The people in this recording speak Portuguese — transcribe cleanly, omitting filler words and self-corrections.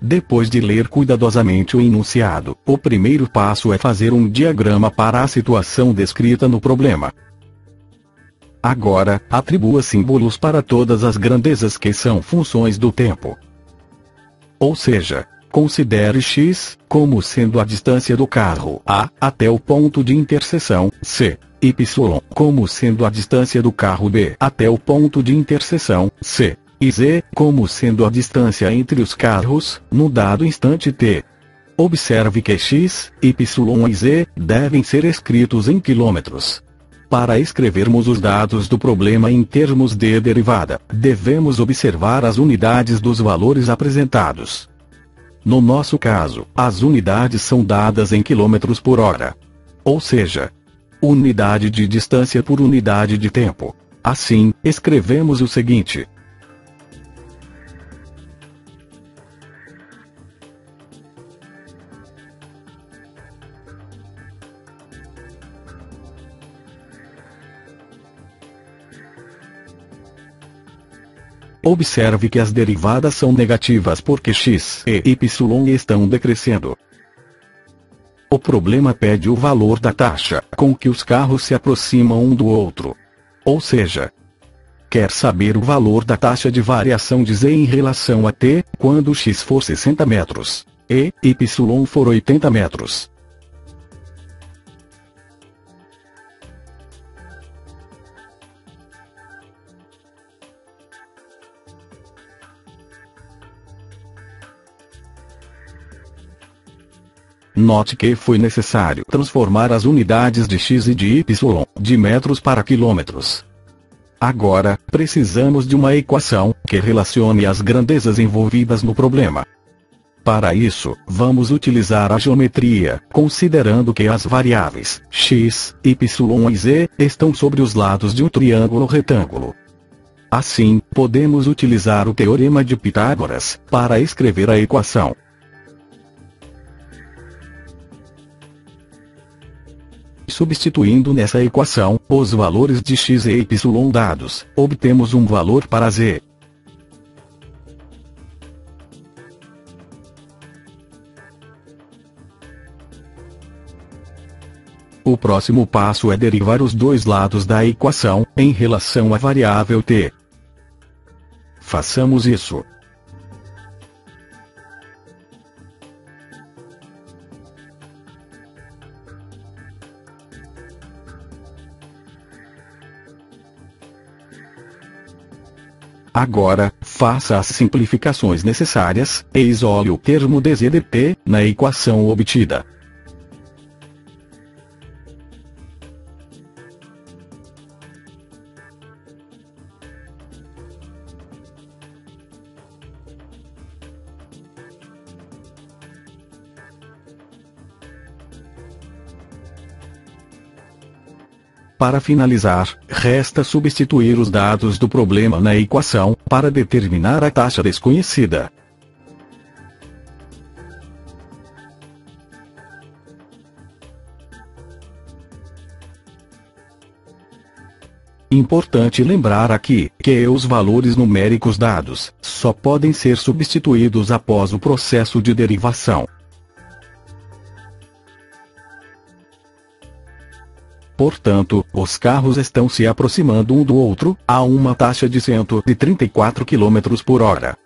Depois de ler cuidadosamente o enunciado, o primeiro passo é fazer um diagrama para a situação descrita no problema. Agora, atribua símbolos para todas as grandezas que são funções do tempo. Ou seja, considere x como sendo a distância do carro A até o ponto de interseção C, y como sendo a distância do carro B até o ponto de interseção C, e z como sendo a distância entre os carros, no dado instante t. Observe que x, y e z devem ser escritos em quilômetros. Para escrevermos os dados do problema em termos de derivada, devemos observar as unidades dos valores apresentados. No nosso caso, as unidades são dadas em quilômetros por hora. Ou seja, unidade de distância por unidade de tempo. Assim, escrevemos o seguinte: observe que as derivadas são negativas porque x e y estão decrescendo. O problema pede o valor da taxa com que os carros se aproximam um do outro. Ou seja, quer saber o valor da taxa de variação de z em relação a t, quando x for 60 metros, e y for 80 metros. Note que foi necessário transformar as unidades de x e de y, de metros para quilômetros. Agora, precisamos de uma equação que relacione as grandezas envolvidas no problema. Para isso, vamos utilizar a geometria, considerando que as variáveis x, y e z estão sobre os lados de um triângulo retângulo. Assim, podemos utilizar o teorema de Pitágoras para escrever a equação. Substituindo nessa equação os valores de x e y dados, obtemos um valor para z. O próximo passo é derivar os dois lados da equação em relação à variável t. Façamos isso. Agora, faça as simplificações necessárias, e isole o termo dz dt na equação obtida. Para finalizar, resta substituir os dados do problema na equação, para determinar a taxa desconhecida. Importante lembrar aqui, que os valores numéricos dados, só podem ser substituídos após o processo de derivação. Portanto, os carros estão se aproximando um do outro, a uma taxa de 134 km por hora.